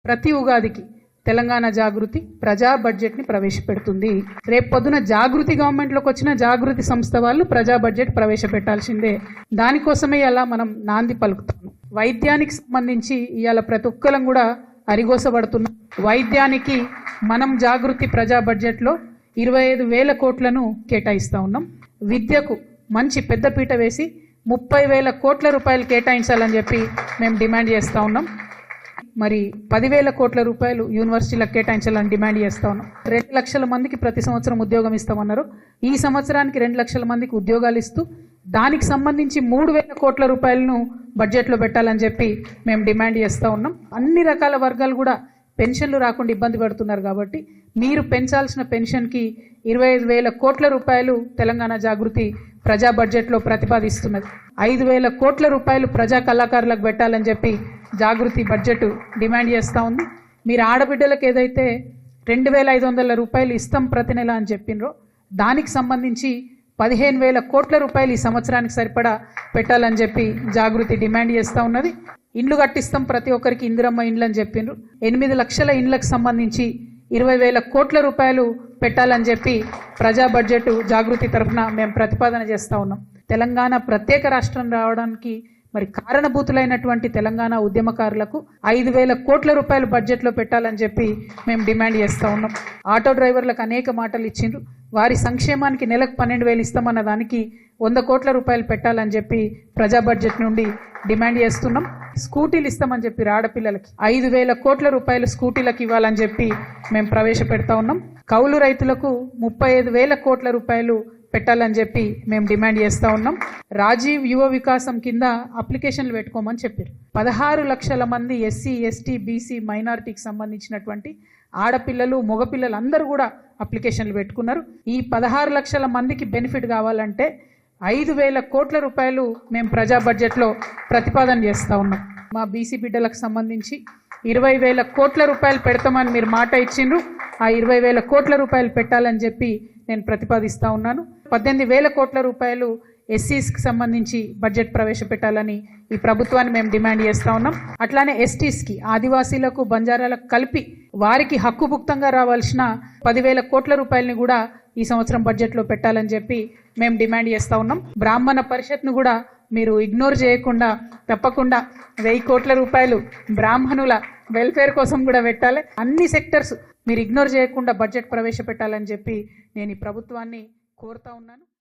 ప్రతి ఉగాదికి తెలంగాణ జాగృతి ప్రజా బడ్జెట్ ని ప్రవేశపెడుతుంది. రేపు పొద్దున జాగృతి గవర్నమెంట్లోకి వచ్చిన జాగృతి సంస్థ వాళ్ళు ప్రజా బడ్జెట్ ప్రవేశపెట్టాల్సిందే. దానికోసమే ఇలా మనం నాంది పలుకుతాము. వైద్యానికి సంబంధించి ఇవాళ ప్రతి ఒక్కరం కూడా అరిగోసపడుతున్నాం. వైద్యానికి మనం జాగృతి ప్రజా బడ్జెట్లో 25,000 కోట్లను కేటాయిస్తా ఉన్నాం. విద్యకు మంచి పెద్దపీట వేసి 30,000 కోట్ల రూపాయలు కేటాయించాలని చెప్పి మేము డిమాండ్ చేస్తూ ఉన్నాం. మరి 10,000 కోట్ల రూపాయలు యూనివర్సిటీలకు కేటాయించాలని డిమాండ్ చేస్తూ ఉన్నాం. 2 లక్షల మందికి ప్రతి సంవత్సరం ఉద్యోగం ఇస్తామన్నారు. ఈ సంవత్సరానికి 2 లక్షల మందికి ఉద్యోగాలు ఇస్తూ దానికి సంబంధించి 3,000 కోట్ల రూపాయలను బడ్జెట్లో పెట్టాలని చెప్పి మేము డిమాండ్ చేస్తూ ఉన్నాం. అన్ని రకాల వర్గాలు కూడా పెన్షన్లు రాకుండా ఇబ్బంది పడుతున్నారు కాబట్టి మీరు పెంచాల్సిన పెన్షన్కి 25,000 కోట్ల రూపాయలు తెలంగాణ జాగృతి ప్రజా బడ్జెట్లో ప్రతిపాదిస్తున్నది. 5,000 కోట్ల రూపాయలు ప్రజా కళాకారులకు పెట్టాలని చెప్పి జాగృతి బడ్జెట్ డిమాండ్ చేస్తూ ఉంది. మీరు ఆడబిడ్డలకు ఏదైతే 2,500 రూపాయలు ఇస్తాం ప్రతి నెల అని చెప్పినరో దానికి సంబంధించి 15,000 కోట్ల రూపాయలు ఈ సంవత్సరానికి సరిపడా పెట్టాలని చెప్పి జాగృతి డిమాండ్ చేస్తూ ఉన్నది. ఇండ్లు కట్టిస్తాం ప్రతి ఒక్కరికి ఇందిరమ్మ ఇండ్లు అని చెప్పిండ్రు. 8 లక్షల ఇండ్లకు సంబంధించి 20,000 కోట్ల రూపాయలు పెట్టాలని చెప్పి ప్రజా బడ్జెట్ జాగృతి తరఫున మేము ప్రతిపాదన చేస్తూ ఉన్నాం. తెలంగాణ ప్రత్యేక రాష్ట్రం రావడానికి మరి కారణభూతులైనటువంటి తెలంగాణ ఉద్యమకారులకు 5,000 కోట్ల రూపాయలు బడ్జెట్లో పెట్టాలని చెప్పి మేము డిమాండ్ చేస్తూ ఉన్నాం. ఆటో డ్రైవర్లకు అనేక మాటలు ఇచ్చిండ్రు. వారి సంక్షేమానికి నెలకు 12,000 ఇస్తామన్న దానికి 100 కోట్ల రూపాయలు పెట్టాలని చెప్పి ప్రజా బడ్జెట్ నుండి డిమాండ్ చేస్తున్నాం. స్కూటీలు ఇస్తామని చెప్పి ఆడపిల్లలకి 5,000 కోట్ల రూపాయలు స్కూటీలకు ఇవ్వాలని చెప్పి మేము ప్రవేశపెడతా ఉన్నాం. కౌలు రైతులకు 35,000 కోట్ల రూపాయలు పెట్టాలని చెప్పి మేము డిమాండ్ చేస్తూ ఉన్నాం. రాజీవ్ యువ వికాసం కింద అప్లికేషన్లు పెట్టుకోమని చెప్పారు. 16 లక్షల మంది ఎస్సీ, ఎస్టీ, బీసీ, మైనారిటీకి సంబంధించినటువంటి ఆడపిల్లలు, మగపిల్లలు అందరూ కూడా అప్లికేషన్లు పెట్టుకున్నారు. ఈ 16 లక్షల మందికి బెనిఫిట్ కావాలంటే 5,000 కోట్ల రూపాయలు మేము ప్రజా బడ్జెట్లో ప్రతిపాదన చేస్తూ ఉన్నాం. మా బీసీ బిడ్డలకు సంబంధించి 20,000 కోట్ల రూపాయలు పెడతామని మీరు మాట ఇచ్చిండ్రు. ఆ 20,000 కోట్ల రూపాయలు పెట్టాలని చెప్పి నేను ప్రతిపాదిస్తూ ఉన్నాను. 18,000 కోట్ల రూపాయలు ఎస్సీస్కి సంబంధించి బడ్జెట్ ప్రవేశపెట్టాలని ఈ ప్రభుత్వాన్ని మేము డిమాండ్ చేస్తూ ఉన్నాం. అట్లానే ఎస్టీస్కి, ఆదివాసీలకు, బంజారాలకు కలిపి వారికి హక్కుభుక్తంగా రావాల్సిన 10,000 కోట్ల రూపాయలని కూడా ఈ సంవత్సరం బడ్జెట్లో పెట్టాలని చెప్పి మేము డిమాండ్ చేస్తూ ఉన్నాం. బ్రాహ్మణ పరిషత్ను కూడా మీరు ఇగ్నోర్ చేయకుండా తప్పకుండా 1,000 కోట్ల రూపాయలు బ్రాహ్మణుల వెల్ఫేర్ కోసం కూడా పెట్టాలి. అన్ని సెక్టర్స్ మీరు ఇగ్నోర్ చేయకుండా బడ్జెట్ ప్రవేశపెట్టాలని చెప్పి నేను ఈ ప్రభుత్వాన్ని కోరుతా ఉన్నాను.